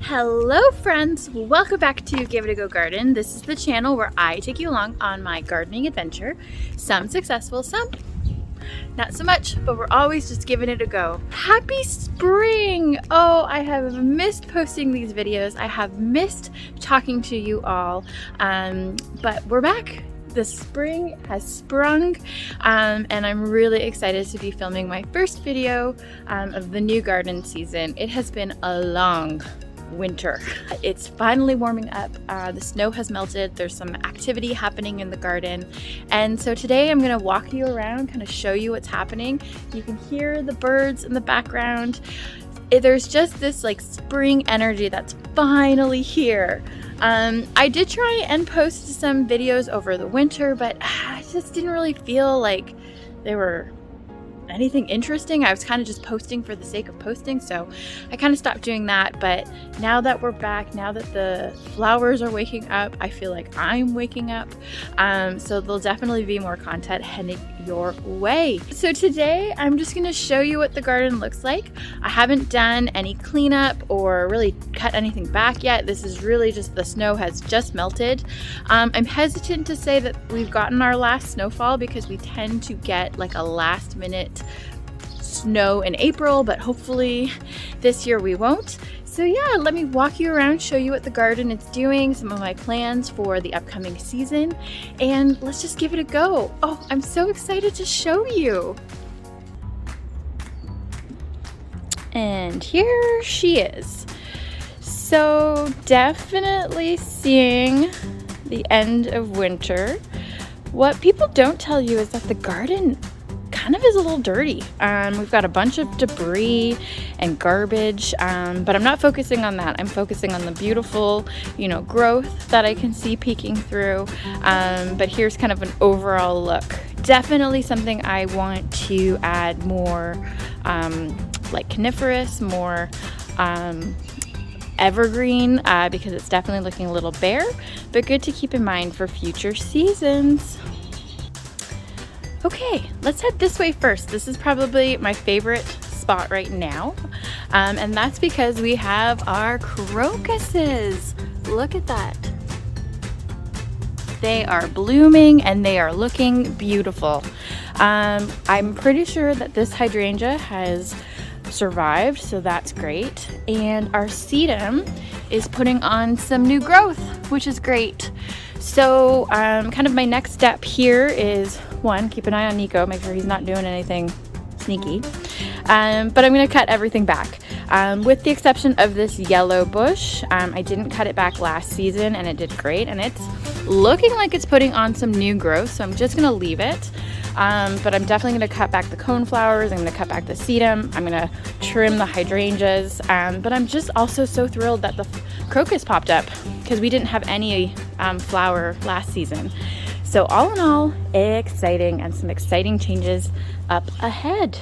Hello friends, welcome back to Give It a Go Garden. This is the channel where I take you along on my gardening adventure. Some successful, some not so much, but we're always just giving it a go. Happy spring! Oh, I have missed posting these videos. I have missed talking to you all, but we're back. The spring has sprung, and I'm really excited to be filming my first video of the new garden season. It has been a long winter. It's finally warming up. The snow has melted. There's some activity happening in the garden, and so today I'm going to walk you around, kind of show you what's happening. You can hear the birds in the background. There's just this like spring energy that's finally here. I did try and post some videos over the winter, but I just didn't really feel like they were anything interesting. I was kind of just posting for the sake of posting, so I kind of stopped doing that. But now that we're back, now that the flowers are waking up, I feel like I'm waking up, so there'll definitely be more content heading your way. So today I'm just going to show you what the garden looks like. I haven't done any cleanup or really cut anything back yet. This is really just the snow has just melted. I'm hesitant to say that we've gotten our last snowfall because we tend to get like a last minute snow in April, but hopefully this year we won't. So yeah, let me walk you around, show you what the garden is doing, some of my plans for the upcoming season, and let's just give it a go. Oh, I'm so excited to show you. And here she is. So definitely seeing the end of winter. What people don't tell you is that the garden kind of is a little dirty. We've got a bunch of debris and garbage, but I'm not focusing on that. I'm focusing on the beautiful, growth that I can see peeking through. But here's kind of an overall look. Definitely something I want to add more like coniferous, more evergreen, because it's definitely looking a little bare, but good to keep in mind for future seasons. Okay, let's head this way first. This is probably my favorite spot right now, and that's because we have our crocuses. Look at that. They are blooming and they are looking beautiful. I'm pretty sure that this hydrangea has survived, so that's great. And our sedum is putting on some new growth, which is great. So kind of my next step here is, one, keep an eye on Nico, make sure he's not doing anything sneaky. But I'm going to cut everything back. With the exception of this yellow bush, I didn't cut it back last season and it did great, and it's looking like it's putting on some new growth, so I'm just going to leave it. But I'm definitely going to cut back the coneflowers, I'm going to cut back the sedum, I'm going to trim the hydrangeas, but I'm just also so thrilled that the crocus popped up because we didn't have any flower last season. So all in all, exciting, and some exciting changes up ahead.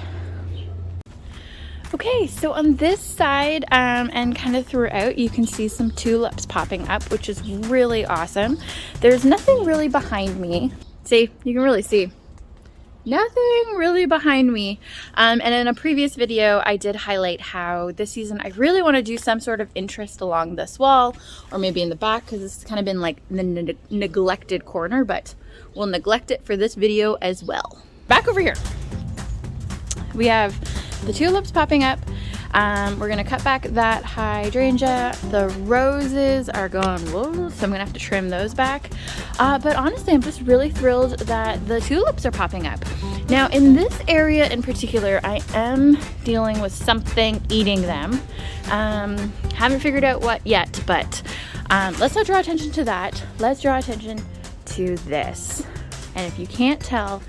Okay, so on this side and kind of throughout, you can see some tulips popping up, which is really awesome. There's nothing really behind me. See, you can really see. Nothing really behind me. And in a previous video, I did highlight how this season I really want to do some sort of interest along this wall, or maybe in the back, because this has kind of been like the neglected corner, but we'll neglect it for this video as well. Back over here, we have the tulips popping up. We're going to cut back that hydrangea. The roses are going, whoa, so I'm going to have to trim those back. But honestly, I'm just really thrilled that the tulips are popping up. Now, in this area in particular, I am dealing with something eating them. Haven't figured out what yet, but let's not draw attention to that. Let's draw attention to this. And if you can't tell,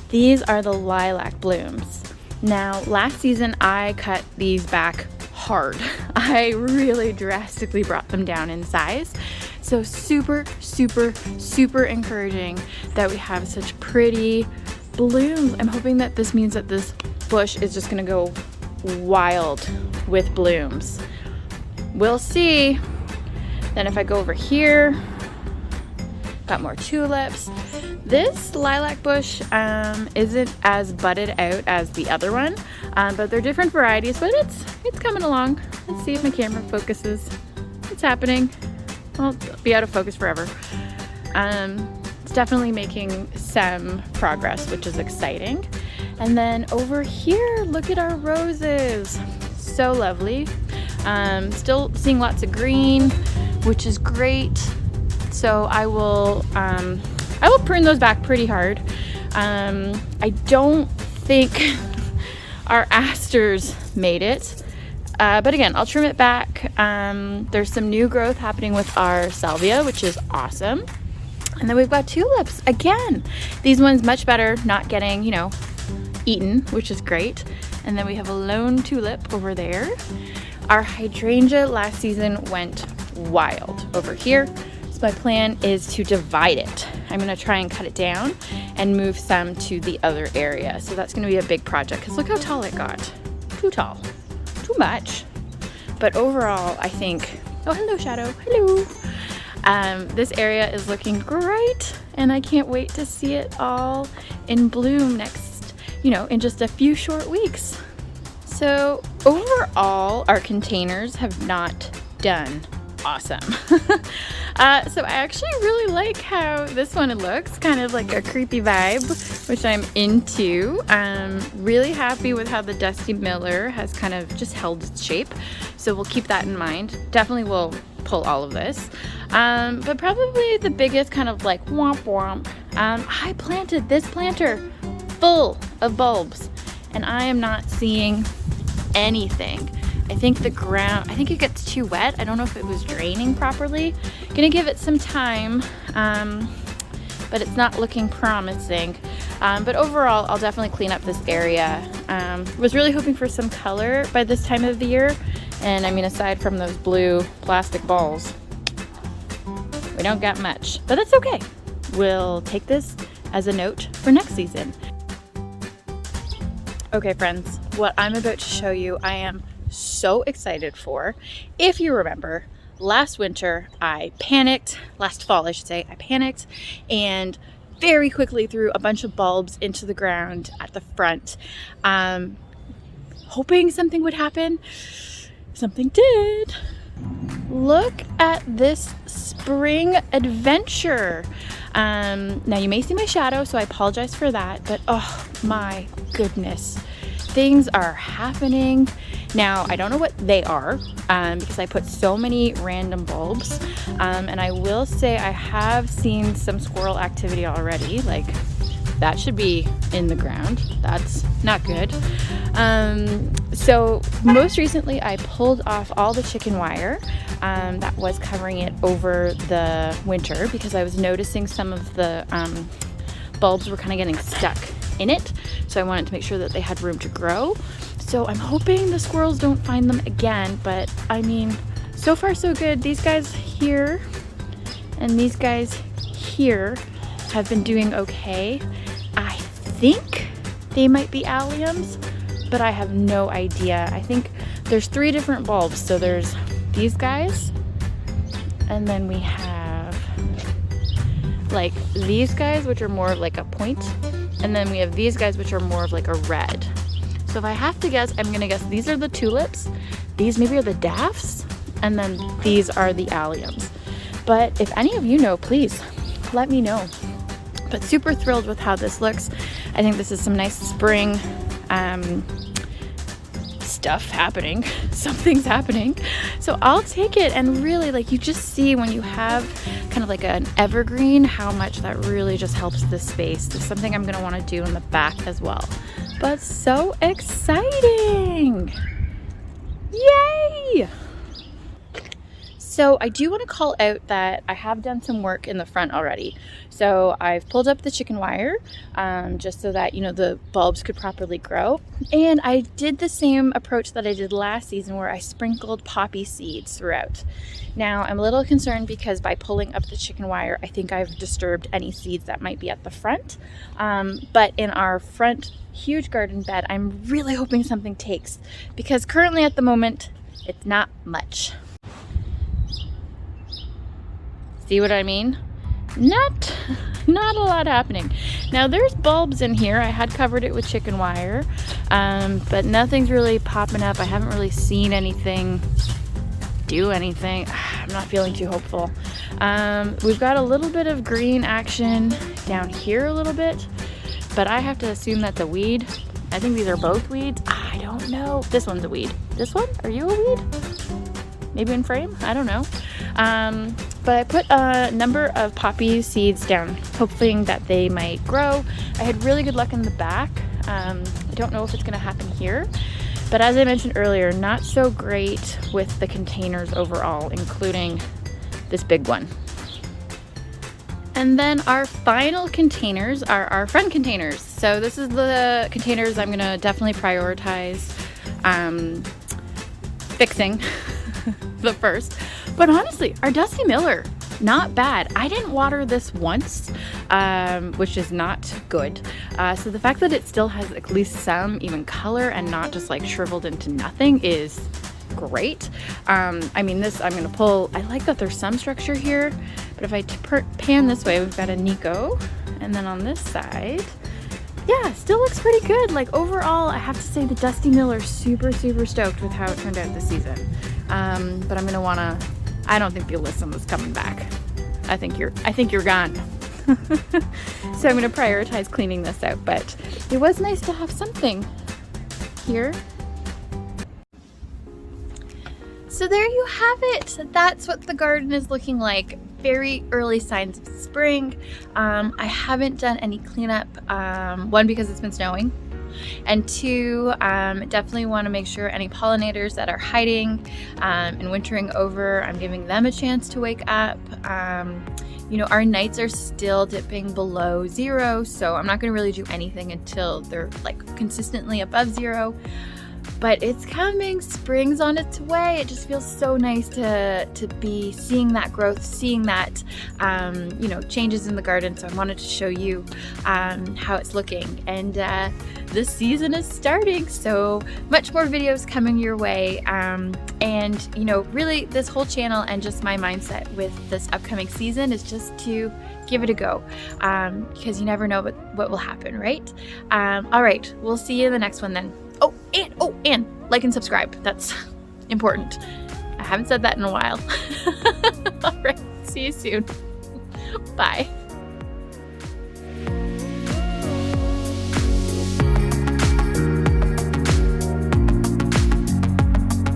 these are the lilac blooms. Now, last season I cut these back hard. I really drastically brought them down in size. So super, super, super encouraging that we have such pretty blooms. I'm hoping that this means that this bush is just gonna go wild with blooms. We'll see. Then if I go over here, got more tulips. This lilac bush isn't as budded out as the other one, but they're different varieties, but it's coming along. Let's see if my camera focuses. it's happening. Well, it'll be out of focus forever. It's definitely making some progress, which is exciting. And then over here, look at our roses. So lovely. Still seeing lots of green, which is great. So I will prune those back pretty hard. I don't think our asters made it. But again, I'll trim it back. There's some new growth happening with our salvia, which is awesome. And then we've got tulips again. These ones much better, not getting, eaten, which is great. And then we have a lone tulip over there. Our hydrangea last season went wild over here. So my plan is to divide it. I'm gonna try and cut it down and move some to the other area. So that's gonna be a big project, because look how tall it got. Too tall, too much. But overall, I think, oh, hello Shadow, hello. This area is looking great, and I can't wait to see it all in bloom next, in just a few short weeks. So overall, our containers have not done awesome. So I actually really like how this one looks, kind of like a creepy vibe, which I'm into. Really happy with how the Dusty Miller has kind of just held its shape. So we'll keep that in mind. Definitely will pull all of this. But probably the biggest kind of like womp womp. I planted this planter full of bulbs, and I am not seeing anything. I think it gets too wet. I don't know if it was draining properly. Gonna give it some time, but it's not looking promising. But overall, I'll definitely clean up this area. Was really hoping for some color by this time of the year. And I mean, aside from those blue plastic balls, we don't got much, but that's okay. We'll take this as a note for next season. Okay, friends, what I'm about to show you, I am so excited for. If you remember, last fall, I panicked, and very quickly threw a bunch of bulbs into the ground at the front, hoping something would happen. Something did. Look at this spring adventure. Now you may see my shadow, so I apologize for that, but oh my goodness, things are happening. Now I don't know what they are, because I put so many random bulbs, and I will say I have seen some squirrel activity already. Like, that should be in the ground. That's not good. So most recently I pulled off all the chicken wire that was covering it over the winter, because I was noticing some of the bulbs were kind of getting stuck in it. So I wanted to make sure that they had room to grow. So I'm hoping the squirrels don't find them again, but I mean, so far so good. These guys here and these guys here have been doing okay. I think they might be alliums, but I have no idea. I think there's 3 different bulbs. So there's these guys, and then we have like these guys, which are more of like a point, and then we have these guys, which are more of like a red. So if I have to guess, I'm gonna guess these are the tulips, these maybe are the daffs, and then these are the alliums. But if any of you know, please let me know. But super thrilled with how this looks. I think this is some nice spring stuff happening. Something's happening. So I'll take it, and really, like, you just see when you have kind of like an evergreen, how much that really just helps this space. It's something I'm gonna wanna do in the back as well. But so exciting! Yay! So I do want to call out that I have done some work in the front already. So I've pulled up the chicken wire, just so that, the bulbs could properly grow. And I did the same approach that I did last season, where I sprinkled poppy seeds throughout. Now I'm a little concerned, because by pulling up the chicken wire, I think I've disturbed any seeds that might be at the front. But in our front huge garden bed, I'm really hoping something takes, because currently at the moment, it's not much. See what I mean? Not a lot happening. Now there's bulbs in here. I had covered it with chicken wire, but nothing's really popping up. I haven't really seen anything do anything. I'm not feeling too hopeful. We've got a little bit of green action down here a little bit, but I have to assume that's a weed. I think these are both weeds. I don't know. This one's a weed. This one? Are you a weed? Maybe in frame? I don't know. But I put a number of poppy seeds down, hoping that they might grow. I had really good luck in the back. I don't know if it's going to happen here, but as I mentioned earlier, not so great with the containers overall, including this big one. And then our final containers are our friend containers. So this is the containers I'm going to definitely prioritize fixing the first. But honestly, our Dusty Miller, not bad. I didn't water this once, which is not good. So the fact that it still has at least some even color and not just like shriveled into nothing is great. I mean, this I'm going to pull. I like that there's some structure here, but if I pan this way, we've got a Nico. And then on this side, yeah, still looks pretty good. Like overall, I have to say the Dusty Miller's super stoked with how it turned out this season. But I'm gonna wanna, I don't think the Alyssum is coming back. I think you're gone. So I'm gonna prioritize cleaning this out, but it was nice to have something here. So there you have it. That's what the garden is looking like. Very early signs of spring. I haven't done any cleanup, one, because it's been snowing, and two, definitely want to make sure any pollinators that are hiding and wintering over, I'm giving them a chance to wake up. You know, our nights are still dipping below 0, so I'm not going to really do anything until they're like consistently above 0. But it's coming, spring's on its way. It just feels so nice to be seeing that growth, seeing that, you know, changes in the garden. So I wanted to show you how it's looking. And this season is starting, so much more videos coming your way. And, you know, really this whole channel and just my mindset with this upcoming season is just to give it a go, because you never know what will happen, right? All right, we'll see you in the next one then. And like and subscribe. That's important. I haven't said that in a while. All right, see you soon. Bye.